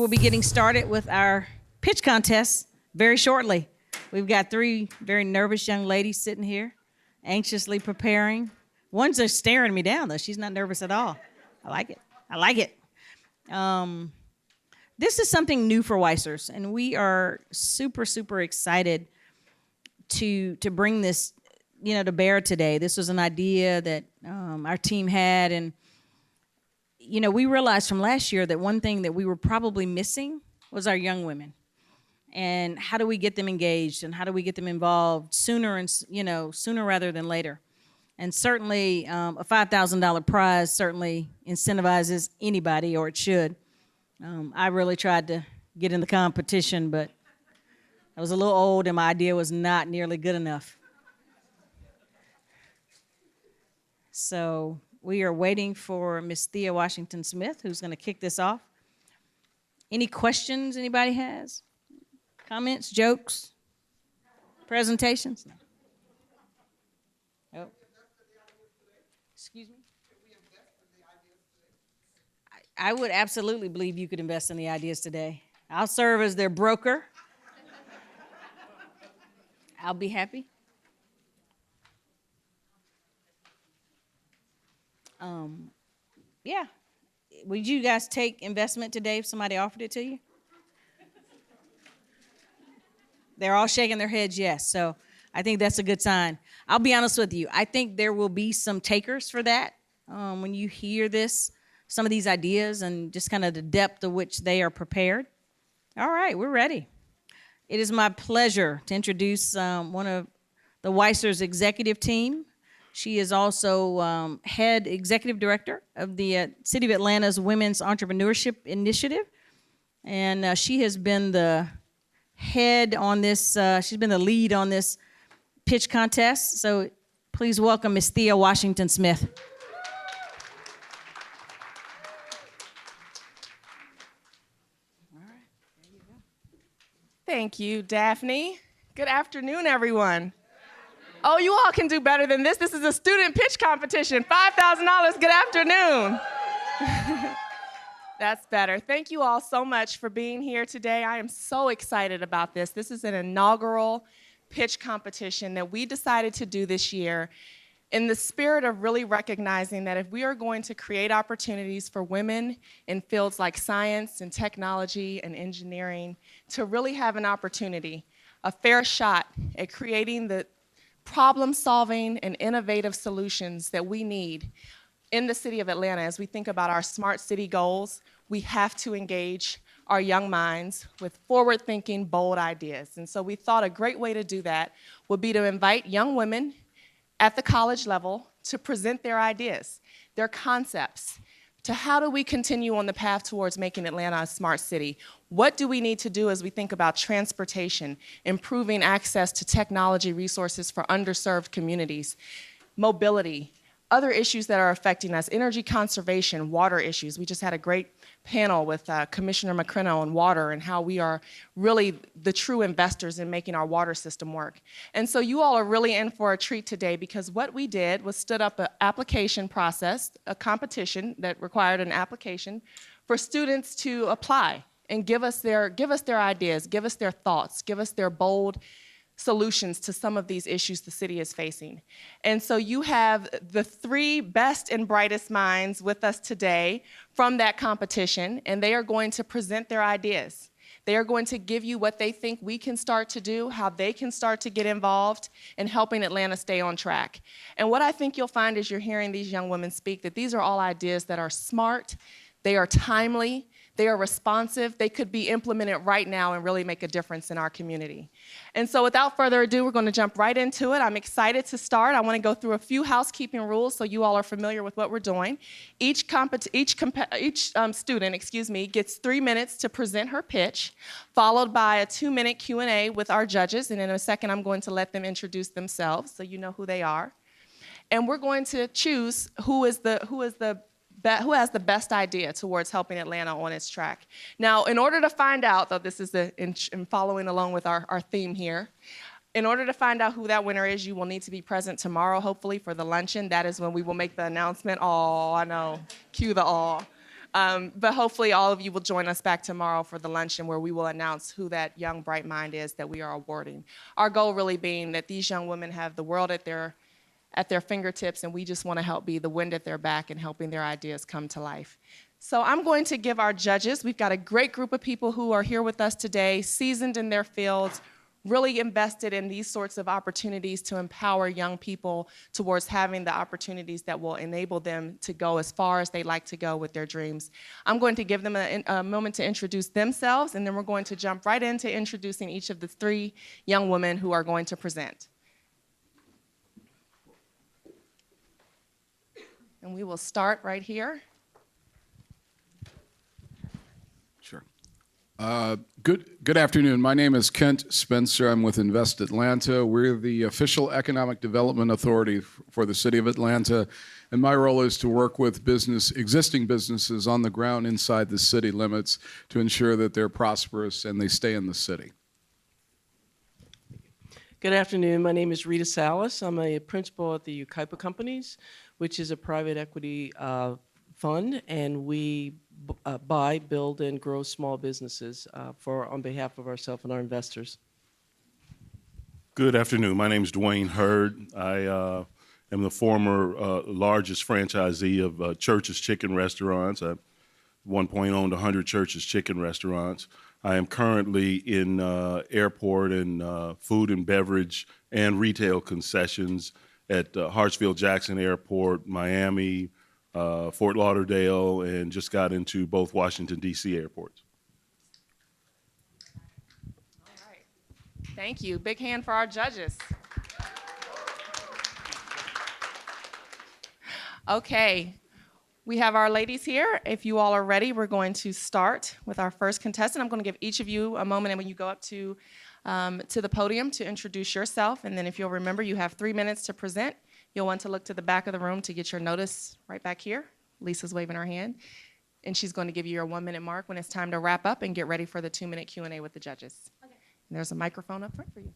we'll be getting started with our pitch contest very shortly. We've got three very nervous young ladies sitting here, anxiously preparing. One's just staring me down, though. She's not nervous at all. I like it. I like it. This is something new for WICERS, and we are super, super excited to bring this, to bear today. This was an idea that our team had, and we realized from last year that one thing that we were probably missing was our young women. And how do we get them engaged, and how do we get them involved sooner rather than later? And certainly a $5,000 prize certainly incentivizes anybody, or it should. I really tried to get in the competition, but I was a little old and my idea was not nearly good enough. So we are waiting for Miss Thea Washington Smith, who's going to kick this off. Any questions anybody has? Comments, jokes, presentations? No. Oh. Excuse me? I would absolutely believe you could invest in the ideas today. I'll serve as their broker. I'll be happy. Yeah. Would you guys take investment today if somebody offered it to you? They're all shaking their heads yes, so I think that's a good sign. I'll be honest with you. I think there will be some takers for that when you hear some of these ideas and just kind of the depth of which they are prepared. All right, we're ready. It is my pleasure to introduce one of the WICERS executive team. She is also head executive director of the City of Atlanta's Women's Entrepreneurship Initiative. And she has been the head on this, she's been the lead on this pitch contest. So please welcome Ms. Thea Washington Smith. All right, there you go. Thank you, Daphne. Good afternoon, everyone. Oh, you all can do better than this. This is a student pitch competition. $5,000. Good afternoon. That's better. Thank you all so much for being here today. I am so excited about this. This is an inaugural pitch competition that we decided to do this year in the spirit of really recognizing that if we are going to create opportunities for women in fields like science and technology and engineering to really have an opportunity, a fair shot at creating the problem-solving and innovative solutions that we need in the city of Atlanta as we think about our smart city goals, we have to engage our young minds with forward-thinking, bold ideas. And so we thought a great way to do that would be to invite young women at the college level to present their ideas, their concepts, to how do we continue on the path towards making Atlanta a smart city? What do we need to do as we think about transportation, improving access to technology resources for underserved communities, mobility, other issues that are affecting us, energy conservation, water issues. We just had a great panel with Commissioner McCrenna on water and how we are really the true investors in making our water system work. And so you all are really in for a treat today because what we did was stood up an application process, a competition that required an application for students to apply and give us their ideas, give us their thoughts, give us their bold solutions to some of these issues the city is facing. And so you have the three best and brightest minds with us today from that competition, and they are going to present their ideas. They are going to give you what they think we can start to do, how they can start to get involved in helping Atlanta stay on track. And what I think you'll find as you're hearing these young women speak, that these are all ideas that are smart, they are timely, they are responsive, they could be implemented right now and really make a difference in our community. And so without further ado, we're going to jump right into it. I'm excited to start. I want to go through a few housekeeping rules so you all are familiar with what we're doing. Each student, gets 3 minutes to present her pitch, followed by a 2-minute Q&A with our judges. And in a second, I'm going to let them introduce themselves so you know who they are. And we're going to choose who has the best idea towards helping Atlanta on its track. Now, in order to find out, though this is in following along with our theme here, in order to find out who that winner is, you will need to be present tomorrow, hopefully, for the luncheon. That is when we will make the announcement. Oh, I know, cue the awe. But hopefully all of you will join us back tomorrow for the luncheon where we will announce who that young bright mind is that we are awarding. Our goal really being that these young women have the world at their fingertips, and we just want to help be the wind at their back and helping their ideas come to life. So I'm going to give our judges, we've got a great group of people who are here with us today, seasoned in their fields, really invested in these sorts of opportunities to empower young people towards having the opportunities that will enable them to go as far as they like to go with their dreams. I'm going to give them a moment to introduce themselves, and then we're going to jump right into introducing each of the three young women who are going to present. And we will start right here. Sure. Good afternoon. My name is Kent Spencer. I'm with Invest Atlanta. We're the official economic development authority for the city of Atlanta, and my role is to work with existing businesses on the ground inside the city limits to ensure that they're prosperous and they stay in the city. Good afternoon. My name is Rita Salas. I'm a principal at the Ukaipa Companies, which is a private equity fund, and we buy, build, and grow small businesses on behalf of ourselves and our investors. Good afternoon. My name is Dwayne Hurd. I am the former largest franchisee of Church's Chicken Restaurants. I at one point owned 100 Church's Chicken Restaurants. I am currently in airport and food and beverage and retail concessions at Hartsfield-Jackson Airport, Miami, Fort Lauderdale, and just got into both Washington, D.C. airports. All right. Thank you. Big hand for our judges. Okay. We have our ladies here. If you all are ready, we're going to start with our first contestant. I'm going to give each of you a moment and when you go up to the podium to introduce yourself. And then if you'll remember, you have 3 minutes to present. You'll want to look to the back of the room to get your notice right back here. Lisa's waving her hand. And she's going to give you your 1 minute mark when it's time to wrap up and get ready for the 2 minute Q&A with the judges. Okay. And there's a microphone up front for you.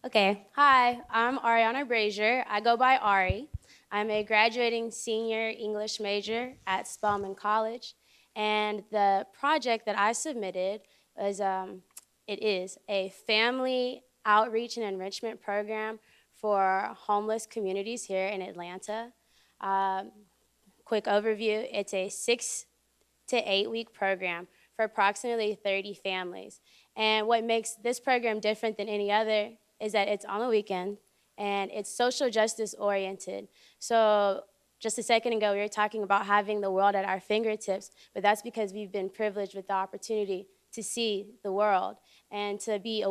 Okay, hi, I'm Ariana Brazier. I go by Ari. I'm a graduating senior English major at Spelman College, and the project that I submitted was, it is a family outreach and enrichment program for homeless communities here in Atlanta. Quick overview, it's a 6 to 8 week program for approximately 30 families. And what makes this program different than any other is that it's on the weekend and it's social justice oriented. So just a second ago, we were talking about having the world at our fingertips, but that's because we've been privileged with the opportunity to see the world and to be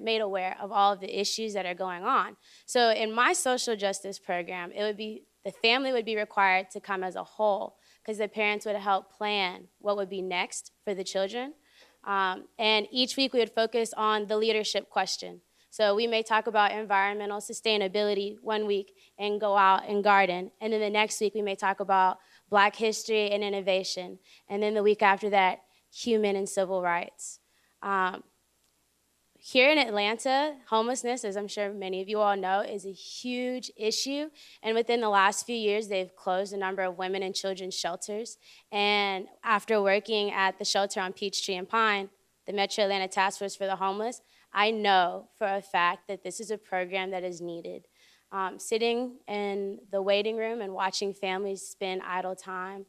made aware of all of the issues that are going on. So in my social justice program, the family would be required to come as a whole because the parents would help plan what would be next for the children. And each week we would focus on the leadership question. So we may talk about environmental sustainability one week and go out and garden. And then the next week we may talk about Black history and innovation. And then the week after that, human and civil rights. Here in Atlanta, homelessness, as I'm sure many of you all know, is a huge issue. And within the last few years, they've closed a number of women and children's shelters. And after working at the shelter on Peachtree and Pine, the Metro Atlanta Task Force for the Homeless, I know for a fact that this is a program that is needed. Sitting in the waiting room and watching families spend idle time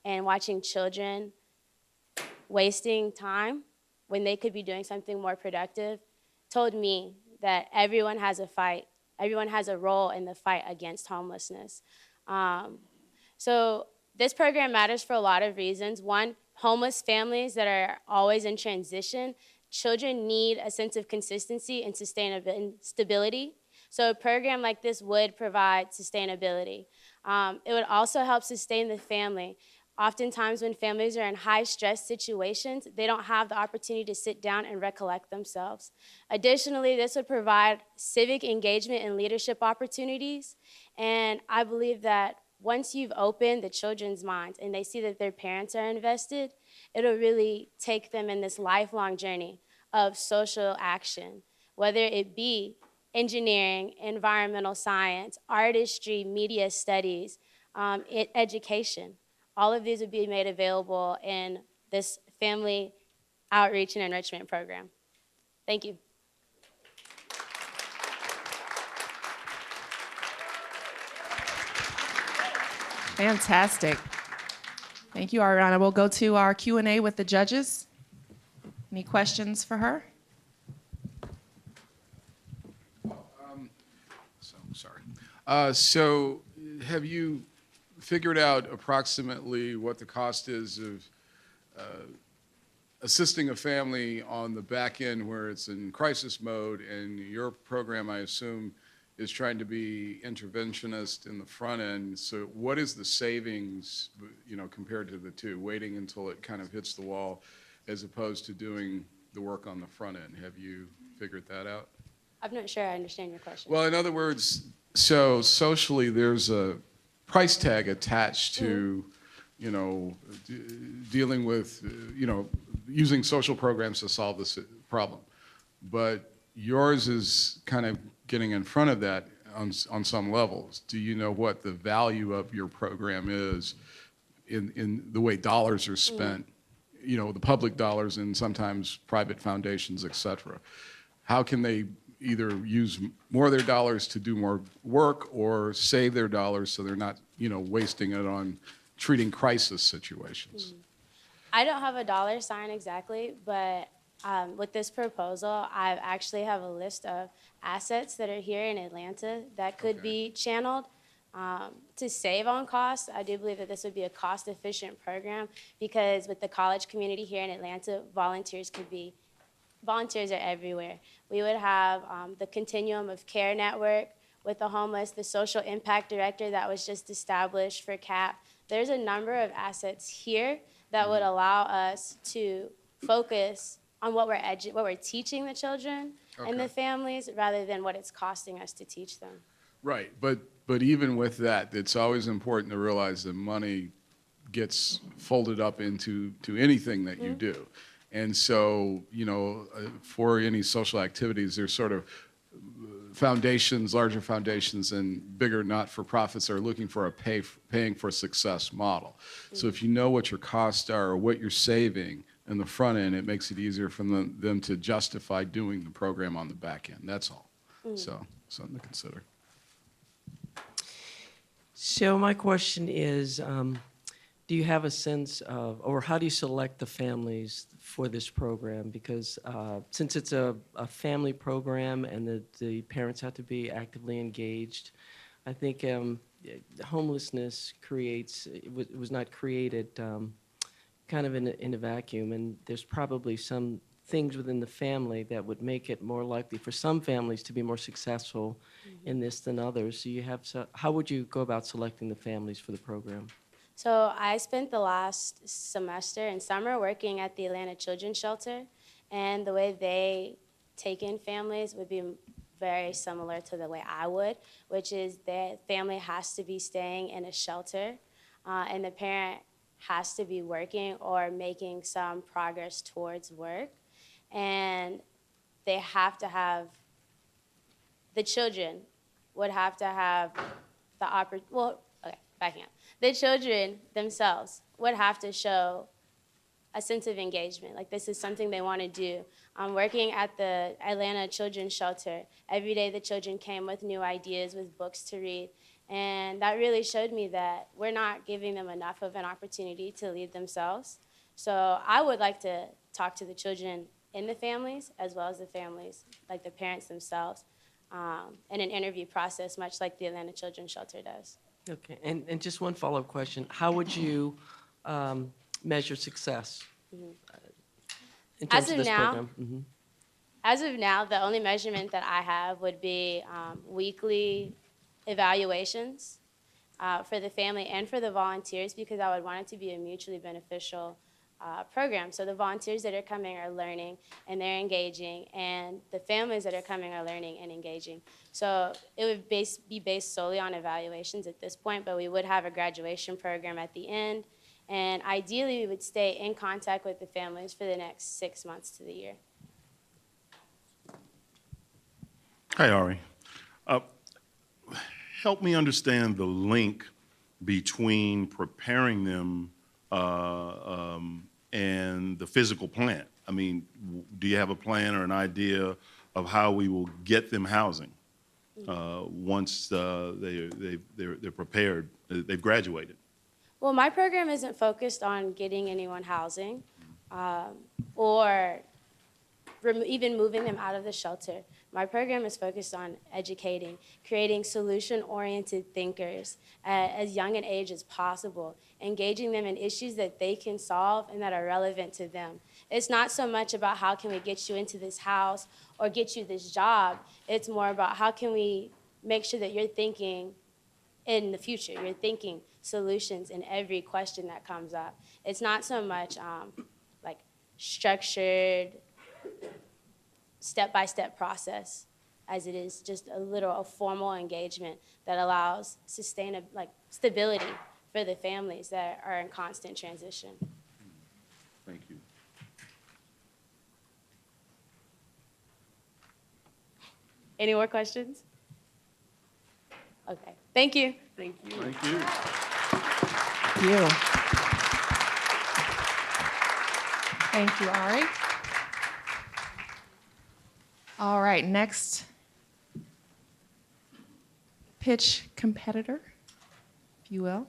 and watching children wasting time when they could be doing something more productive told me that everyone has a fight. Everyone has a role in the fight against homelessness. So this program matters for a lot of reasons. One, homeless families that are always in transition, children need a sense of consistency and stability. So a program like this would provide sustainability. It would also help sustain the family. Oftentimes when families are in high stress situations, they don't have the opportunity to sit down and recollect themselves. Additionally, this would provide civic engagement and leadership opportunities. And I believe that once you've opened the children's minds and they see that their parents are invested, it'll really take them in this lifelong journey of social action, whether it be engineering, environmental science, artistry, media studies, education. All of these would be made available in this family outreach and enrichment program. Thank you. Fantastic. Thank you, Ariana. We'll go to our Q&A with the judges. Any questions for her? So have you figured out approximately what the cost is of assisting a family on the back end where it's in crisis mode, and your program, I assume, is trying to be interventionist in the front end? So what is the savings, compared to the two, waiting until it kind of hits the wall as opposed to doing the work on the front end? Have you figured that out? I'm not sure I understand your question. Well, in other words, so socially there's a price tag attached to, dealing with, using social programs to solve this problem. But yours is kind of getting in front of that on some levels. Do you know what the value of your program is in the way dollars are spent, the public dollars and sometimes private foundations, et cetera? How can they either use more of their dollars to do more work or save their dollars so they're not, wasting it on treating crisis situations? I don't have a dollar sign exactly, but with this proposal, I actually have a list of assets that are here in Atlanta that could be channeled to save on costs. I do believe that this would be a cost-efficient program because with the college community here in Atlanta, volunteers are everywhere. We would have the Continuum of Care Network with the homeless, the Social Impact Director that was just established for CAP. There's a number of assets here that would allow us to focus on what we're teaching the children and the families rather than what it's costing us to teach them. Right, but even with that, it's always important to realize that money gets folded up into anything that you do. And so, for any social activities, there's sort of foundations, larger foundations, and bigger not-for-profits are looking for a paying for success model. So if you know what your costs are or what you're saving in the front end, it makes it easier for them to justify doing the program on the back end. That's all. So something to consider. So my question is, do you have a sense of, or how do you select the families for this program? Because since it's a family program and the parents have to be actively engaged, I think homelessness was not created kind of in a vacuum, and there's probably some things within the family that would make it more likely for some families to be more successful in this than others. So how would you go about selecting the families for the program? So I spent the last semester and summer working at the Atlanta Children's Shelter, and the way they take in families would be very similar to the way I would, which is that family has to be staying in a shelter, and the parent has to be working or making some progress towards work, and they have to have, the children would have to have the backing up. The children themselves would have to show a sense of engagement, like this is something they want to do. Working at the Atlanta Children's Shelter, every day the children came with new ideas, with books to read, and that really showed me that we're not giving them enough of an opportunity to lead themselves. So I would like to talk to the children in the families as well as the families, like the parents themselves, in an interview process, much like the Atlanta Children's Shelter does. Okay, and just one follow-up question. How would you measure success in terms of this program? As of now, the only measurement that I have would be weekly evaluations for the family and for the volunteers, because I would want it to be a mutually beneficial program. So the volunteers that are coming are learning and they're engaging, and the families that are coming are learning and engaging. So it would be based solely on evaluations at this point, but we would have a graduation program at the end, and ideally we would stay in contact with the families for the next 6 months to the year. Hi, Ari. Uh, Help me understand the link between preparing them and the physical plant. I mean, do you have a plan or an idea of how we will get them housing once they're prepared, they've graduated? Well, my program isn't focused on getting anyone housing or even moving them out of the shelter. My program is focused on educating, creating solution-oriented thinkers at as young an age as possible, engaging them in issues that they can solve and that are relevant to them. It's not so much about how can we get you into this house or get you this job. It's more about how can we make sure that you're thinking in the future. You're thinking solutions in every question that comes up. It's not so much like structured, step-by-step process as it is just a formal engagement that allows stability for the families that are in constant transition. Thank you. Any more questions? Okay, thank you. Thank you. Thank you. Thank you. Thank you, Ari. All right, next pitch competitor, if you will.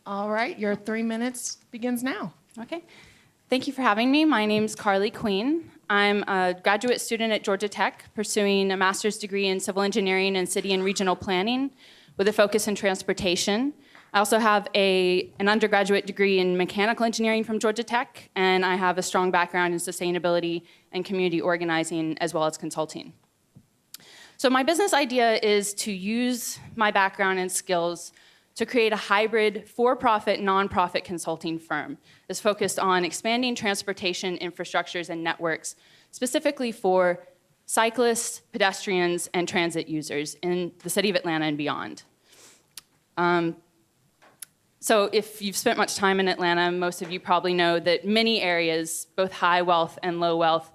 All right, your 3 minutes begins now. Okay. Thank you for having me. My name's Carly Queen. I'm a graduate student at Georgia Tech pursuing a master's degree in civil engineering and city and regional planning with a focus in transportation. I also have an undergraduate degree in mechanical engineering from Georgia Tech, and I have a strong background in sustainability and community organizing as well as consulting. So my business idea is to use my background and skills to create a hybrid for-profit, nonprofit consulting firm that's focused on expanding transportation infrastructures and networks, specifically for cyclists, pedestrians, and transit users in the city of Atlanta and beyond. So if you've spent much time in Atlanta, most of you probably know that many areas, both high wealth and low wealth,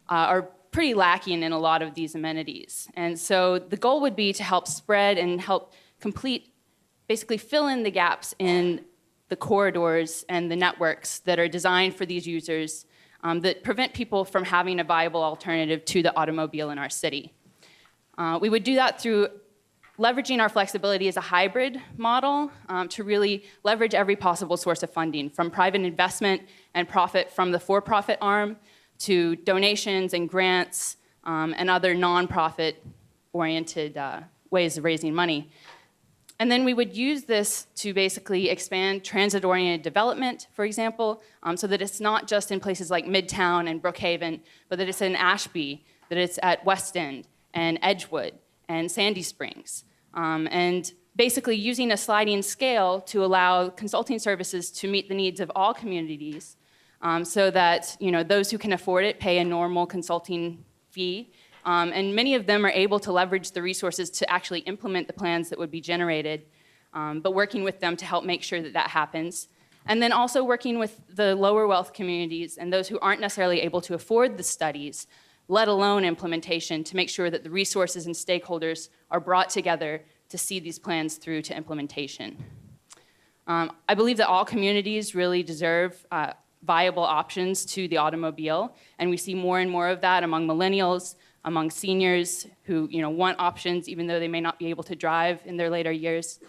are pretty lacking in a lot of these amenities. And so the goal would be to help spread and help basically fill in the gaps in the corridors and the networks that are designed for these users that prevent people from having a viable alternative to the automobile in our city. We would do that through leveraging our flexibility as a hybrid model to really leverage every possible source of funding, from private investment and profit from the for-profit arm to donations and grants and other nonprofit-oriented ways of raising money. And then we would use this to basically expand transit-oriented development, for example, so that it's not just in places like Midtown and Brookhaven, but that it's in Ashby, that it's at West End and Edgewood and Sandy Springs. And basically using a sliding scale to allow consulting services to meet the needs of all communities so that those who can afford it pay a normal consulting fee. And many of them are able to leverage the resources to actually implement the plans that would be generated, but working with them to help make sure that that happens. And then also working with the lower wealth communities and those who aren't necessarily able to afford the studies, let alone implementation, to make sure that the resources and stakeholders are brought together to see these plans through to implementation. I believe that all communities really deserve viable options to the automobile, and we see more and more of that among millennials, among seniors who want options even though they may not be able to drive in their later years,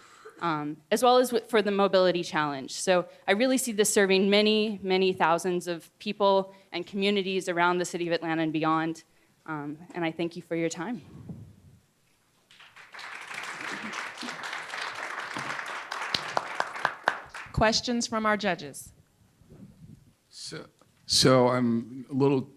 as well as for the mobility challenge. So I really see this serving many, many thousands of people and communities around the city of Atlanta and beyond. And I thank you for your time. Questions from our judges? So I'm a little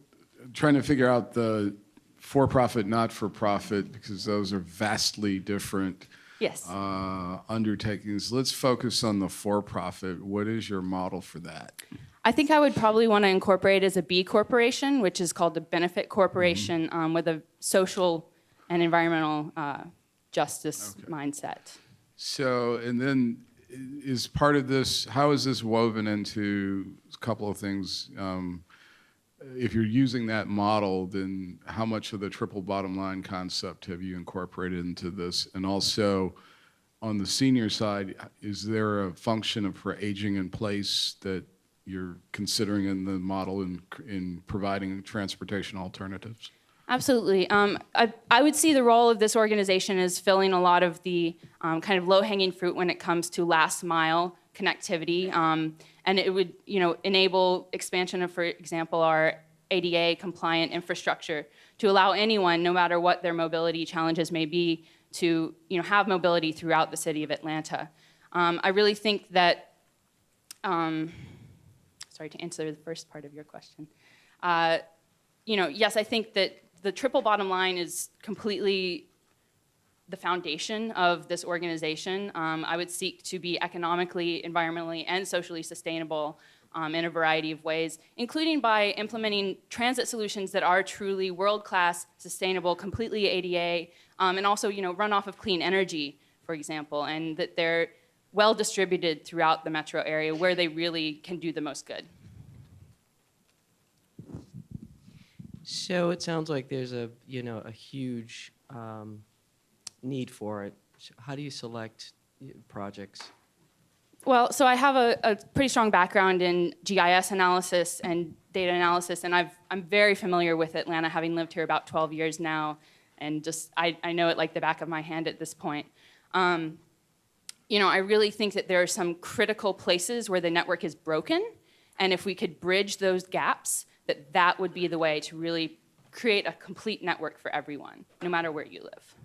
trying to figure out the for-profit, not-for-profit, because those are vastly different Yes. undertakings. Let's focus on the for-profit. What is your model for that? I think I would probably want to incorporate as a B corporation, which is called a benefit corporation with a social and environmental justice mindset. So, and then is part of this, how is this woven into a couple of things? If you're using that model, then how much of the triple bottom line concept have you incorporated into this? And also, on the senior side, is there a function for aging in place that you're considering in the model in providing transportation alternatives? Absolutely. I would see the role of this organization as filling a lot of the kind of low-hanging fruit when it comes to last mile connectivity, and it would, enable expansion of, for example, our ADA compliant infrastructure to allow anyone, no matter what their mobility challenges may be, to have mobility throughout the city of Atlanta. I really think that, sorry, to answer the first part of your question, yes, I think that the triple bottom line is completely the foundation of this organization. I would seek to be economically, environmentally, and socially sustainable in a variety of ways, including by implementing transit solutions that are truly world-class, sustainable, completely ADA, and also run off of clean energy, for example, and that they're well distributed throughout the metro area where they really can do the most good. So it sounds like there's a huge need for it. How do you select projects? Well, so I have a pretty strong background in GIS analysis and data analysis, and I'm very familiar with Atlanta, having lived here about 12 years now, and just I know it like the back of my hand at this point. I really think that there are some critical places where the network is broken, and if we could bridge those gaps, that would be the way to really create a complete network for everyone, no matter where you live.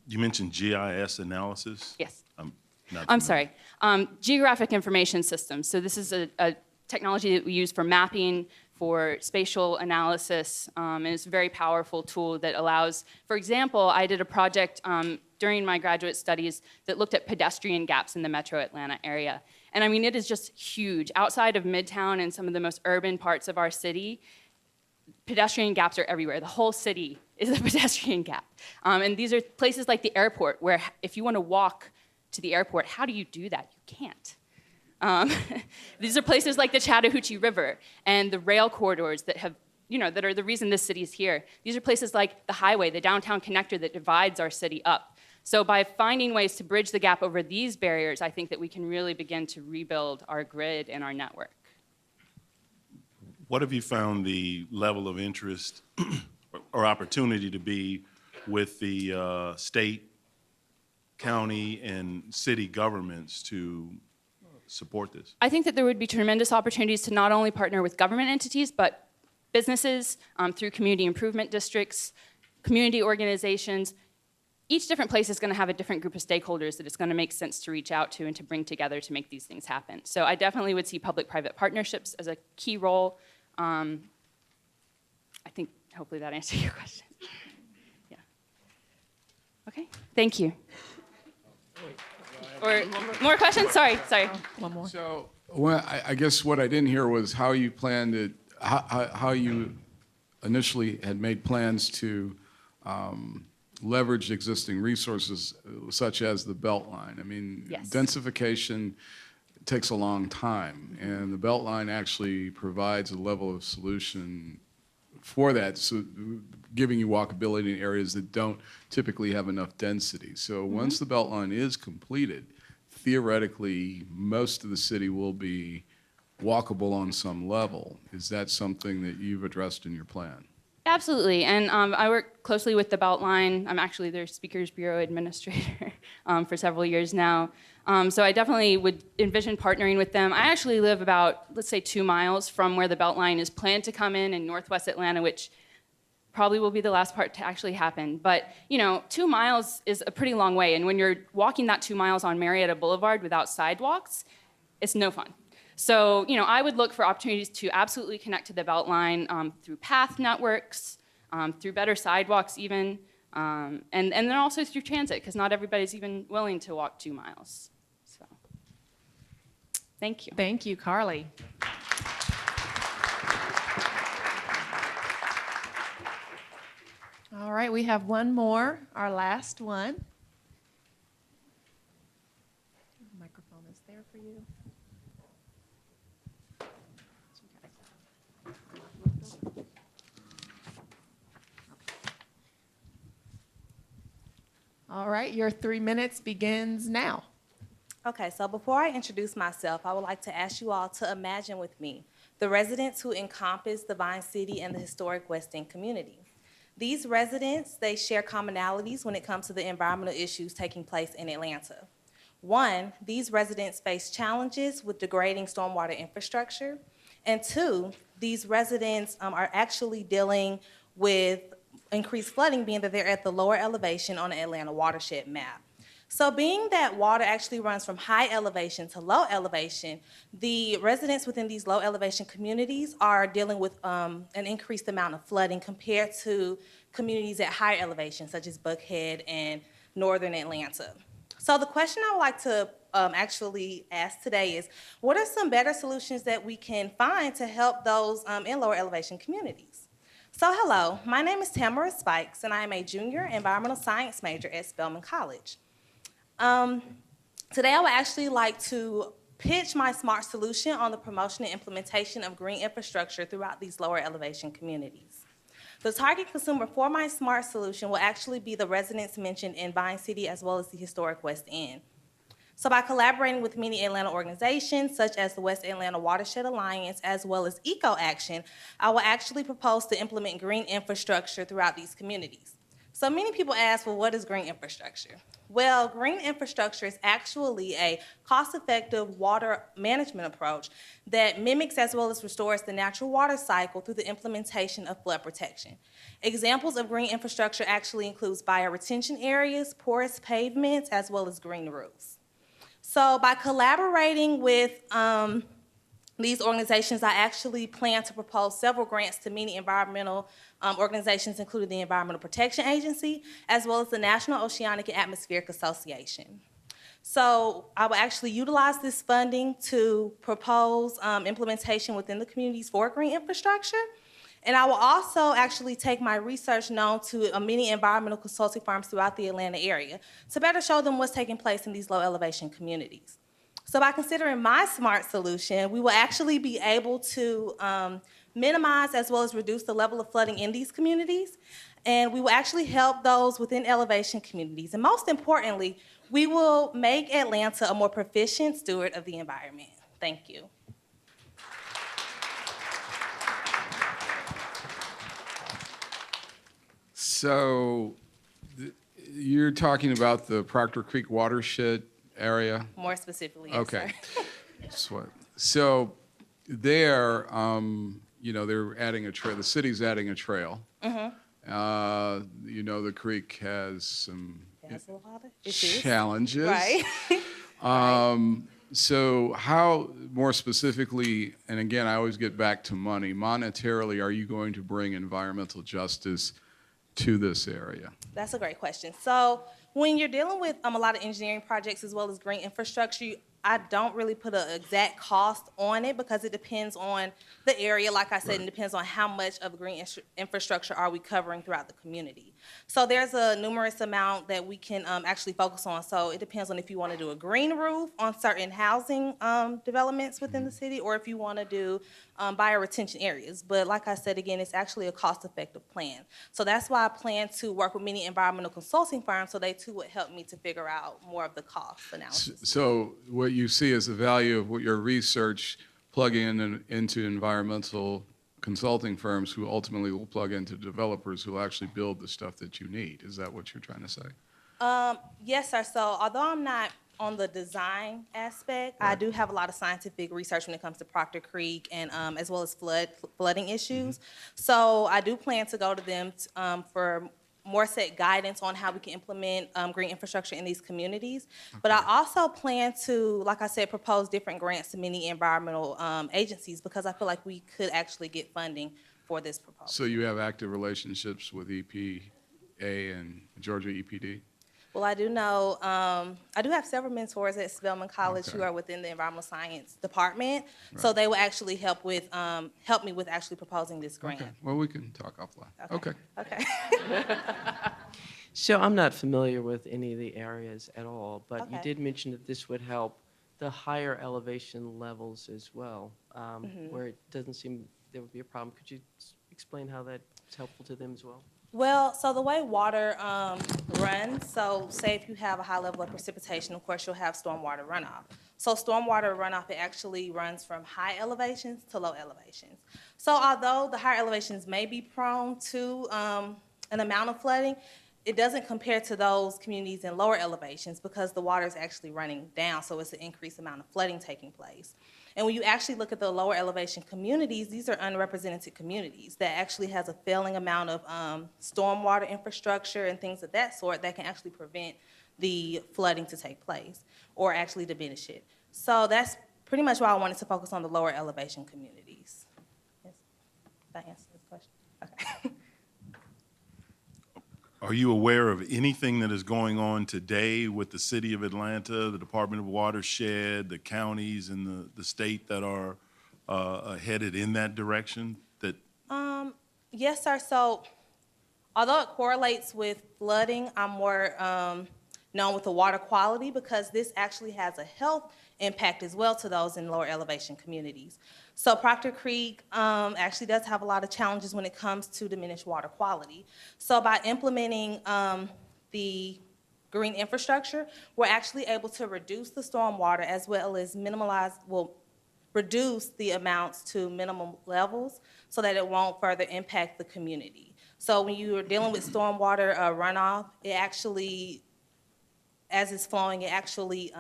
You mentioned GIS analysis? Yes. I'm sorry. Geographic information systems. So this is a technology that we use for mapping, for spatial analysis, and it's a very powerful tool that allows, for example, I did a project during my graduate studies that looked at pedestrian gaps in the metro Atlanta area. And I mean, it is just huge. Outside of Midtown and some of the most urban parts of our city, pedestrian gaps are everywhere. The whole city is a pedestrian gap. And these are places like the airport, where if you want to walk to the airport, how do you do that? You can't. These are places like the Chattahoochee River and the rail corridors that have, that are the reason this city is here. These are places like the highway, the downtown connector that divides our city up. So by finding ways to bridge the gap over these barriers, I think that we can really begin to rebuild our grid and our network. What have you found the level of interest or opportunity to be with the state, county, and city governments to support this? I think that there would be tremendous opportunities to not only partner with government entities, but businesses through community improvement districts, community organizations. Each different place is going to have a different group of stakeholders that it's going to make sense to reach out to and to bring together to make these things happen. So I definitely would see public-private partnerships as a key role. I think hopefully that answered your question. Yeah. Okay, thank you. Or more questions? Sorry. One more. So, well, I guess what I didn't hear was how you planned it, how you initially had made plans to leverage existing resources such as the Beltline. I mean, Yes. densification takes a long time, and the Beltline actually provides a level of solution for that, so giving you walkability in areas that don't typically have enough density. So once the Beltline is completed, theoretically, most of the city will be walkable on some level. Is that something that you've addressed in your plan? Absolutely, and I work closely with the Beltline. I'm actually their Speakers Bureau administrator for several years now. So I definitely would envision partnering with them. I actually live about, let's say, 2 miles from where the Beltline is planned to come in Northwest Atlanta, which probably will be the last part to actually happen. But 2 miles is a pretty long way, and when you're walking that 2 miles on Marietta Boulevard without sidewalks, it's no fun. So, I would look for opportunities to absolutely connect to the Beltline through path networks, through better sidewalks even, and then also through transit, because not everybody's even willing to walk 2 miles. So, thank you. Thank you, Carly. All right, we have one more, our last one. Microphone is there for you. All right, your 3 minutes begins now. Okay, so before I introduce myself, I would like to ask you all to imagine with me the residents who encompass the Vine City and the historic West End community. These residents, they share commonalities when it comes to the environmental issues taking place in Atlanta. One, these residents face challenges with degrading stormwater infrastructure. And two, these residents are actually dealing with increased flooding, being that they're at the lower elevation on the Atlanta watershed map. So being that water actually runs from high elevation to low elevation, the residents within these low elevation communities are dealing with an increased amount of flooding compared to communities at higher elevation, such as Buckhead and northern Atlanta. So the question I would like to actually ask today is, what are some better solutions that we can find to help those in lower elevation communities? So hello, my name is Tamara Spikes, and I am a junior environmental science major at Spelman College. Today I would actually like to pitch my SMART solution on the promotion and implementation of green infrastructure throughout these lower elevation communities. The target consumer for my SMART solution will actually be the residents mentioned in Vine City as well as the historic West End. So by collaborating with many Atlanta organizations, such as the West Atlanta Watershed Alliance, as well as Eco Action, I will actually propose to implement green infrastructure throughout these communities. So many people ask, well, what is green infrastructure? Well, green infrastructure is actually a cost-effective water management approach that mimics as well as restores the natural water cycle through the implementation of flood protection. Examples of green infrastructure actually includes bioretention areas, porous pavements, as well as green roofs. So by collaborating with these organizations, I actually plan to propose several grants to many environmental organizations, including the Environmental Protection Agency, as well as the National Oceanic and Atmospheric Association. So I will actually utilize this funding to propose implementation within the communities for green infrastructure. And I will also actually take my research known to many environmental consulting firms throughout the Atlanta area to better show them what's taking place in these low elevation communities. So by considering my SMART solution, we will actually be able to minimize as well as reduce the level of flooding in these communities. And we will actually help those within elevation communities. And most importantly, we will make Atlanta a more proficient steward of the environment. Thank you. So you're talking about the Proctor Creek watershed area? More specifically, yes, Okay. sir. So there, they're adding a trail. The city's adding a trail. Mm-hmm. The creek has some It has a lot of issues. challenges. Right. So how, more specifically, and again, I always get back to money, monetarily, are you going to bring environmental justice to this area? That's a great question. So when you're dealing with a lot of engineering projects as well as green infrastructure, I don't really put an exact cost on it because it depends on the area. Like I said, Right. It depends on how much of green infrastructure are we covering throughout the community. So there's a numerous amount that we can actually focus on. So it depends on if you want to do a green roof on certain housing developments within the city, or if you want to do bioretention areas. But like I said, again, it's actually a cost-effective plan. So that's why I plan to work with many environmental consulting firms so they too would help me to figure out more of the cost analysis. So what you see is the value of what your research plugging into environmental consulting firms who ultimately will plug into developers who will actually build the stuff that you need. Is that what you're trying to say? Yes, sir. So although I'm not on the design aspect, I do have a lot of scientific research when it comes to Proctor Creek and as well as flooding issues. So I do plan to go to them for more set guidance on how we can implement green infrastructure in these communities. But I also plan to, like I said, propose different grants to many environmental agencies because I feel like we could actually get funding for this proposal. So you have active relationships with EPA and Georgia EPD? Well, I do know, I do have several mentors at Spelman College who Okay. are within the environmental science department. So they will actually help me with actually proposing this grant. Okay, well, we can talk offline. Okay. Okay. So I'm not familiar with any of the areas at all, but you Okay. did mention that this would help the higher elevation levels as well, where it doesn't seem there would be a problem. Could you explain how that's helpful to them as well? Well, so the way water runs, so say if you have a high level of precipitation, of course, you'll have stormwater runoff. So stormwater runoff, it actually runs from high elevations to low elevations. So although the higher elevations may be prone to an amount of flooding, it doesn't compare to those communities in lower elevations because the water is actually running down, so it's an increased amount of flooding taking place. And when you actually look at the lower elevation communities, these are unrepresented communities that actually has a failing amount of stormwater infrastructure and things of that sort that can actually prevent the flooding to take place or actually diminish it. So that's pretty much why I wanted to focus on the lower elevation communities. Yes. That answers the question? Okay. Are you aware of anything that is going on today with the City of Atlanta, the Department of Watershed, the counties, and the state that are headed in that direction? Yes, sir. So although it correlates with flooding, I'm more known with the water quality because this actually has a health impact as well to those in lower elevation communities. So Proctor Creek actually does have a lot of challenges when it comes to diminished water quality. So by implementing the green infrastructure, we're actually able to reduce the stormwater as well as reduce the amounts to minimum levels so that it won't further impact the community. So when you are dealing with stormwater runoff, it actually, as it's flowing, it actually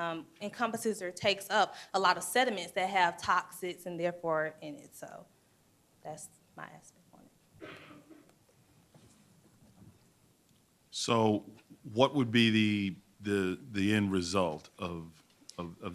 encompasses or takes up a lot of sediments that have toxics and therefore in it. So that's my aspect on it. So what would be the end result of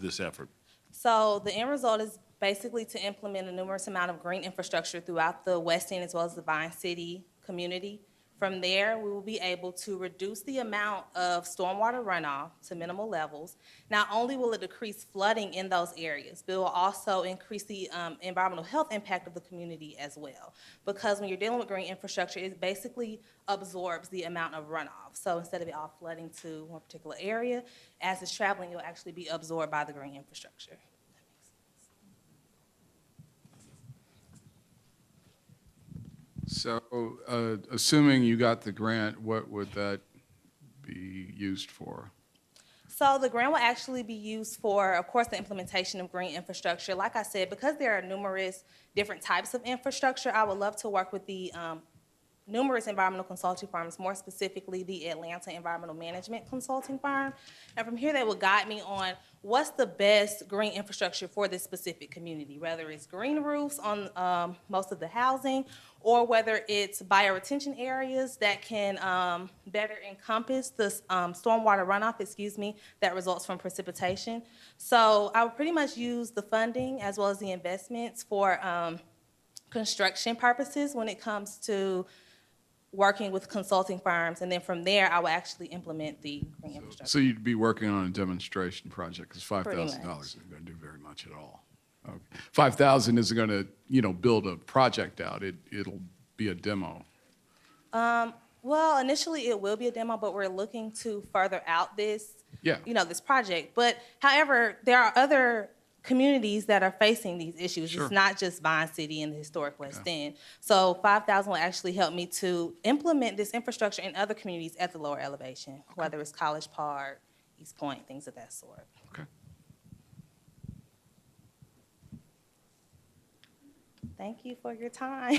this effort? So the end result is basically to implement a numerous amount of green infrastructure throughout the West End as well as the Vine City community. From there, we will be able to reduce the amount of stormwater runoff to minimal levels. Not only will it decrease flooding in those areas, but it will also increase the environmental health impact of the community as well. Because when you're dealing with green infrastructure, it basically absorbs the amount of runoff. So instead of it all flooding to one particular area, as it's traveling, it will actually be absorbed by the green infrastructure. So, assuming you got the grant, what would that be used for? So the grant will actually be used for, of course, the implementation of green infrastructure. Like I said, because there are numerous different types of infrastructure, I would love to work with the numerous environmental consulting firms, more specifically the Atlanta Environmental Management Consulting Firm. And from here, they will guide me on what's the best green infrastructure for this specific community, whether it's green roofs on most of the housing, or whether it's bioretention areas that can better encompass the stormwater runoff, that results from precipitation. So I would pretty much use the funding as well as the investments for construction purposes when it comes to working with consulting firms, and then from there, I will actually implement the green infrastructure. So you'd be working on a demonstration project because $5,000 Pretty isn't much. going to do very much at all. Okay. 5,000 isn't going to, build a project out. It'll be a demo. Well, initially it will be a demo, but we're looking to further out this, Yeah. This project. But however, there are other communities that are facing these issues. Sure. It's not just Vine City and the historic West End. So 5,000 will actually help me to implement this infrastructure in other communities at the lower elevation, whether it's College Park, East Point, things of that sort. Okay. Thank you for your time.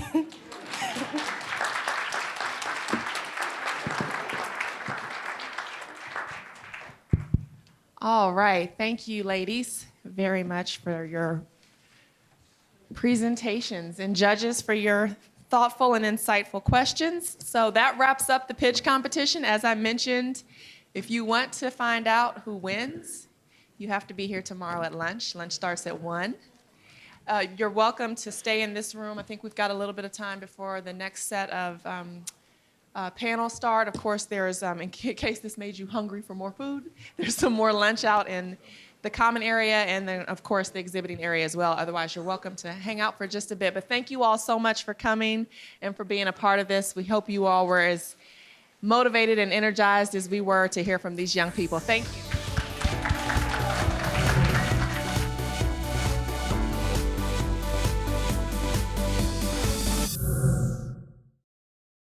All right, thank you, ladies, very much for your presentations, and judges for your thoughtful and insightful questions. So that wraps up the pitch competition. As I mentioned, if you want to find out who wins, you have to be here tomorrow at lunch. Lunch starts at 1. You're welcome to stay in this room. I think we've got a little bit of time before the next set of panel start, of course, there's, in case this made you hungry for more food, there's some more lunch out in the common area, and then, of course, the exhibiting area as well. Otherwise, you're welcome to hang out for just a bit. But thank you all so much for coming and for being a part of this. We hope you all were as motivated and energized as we were to hear from these young people. Thank you.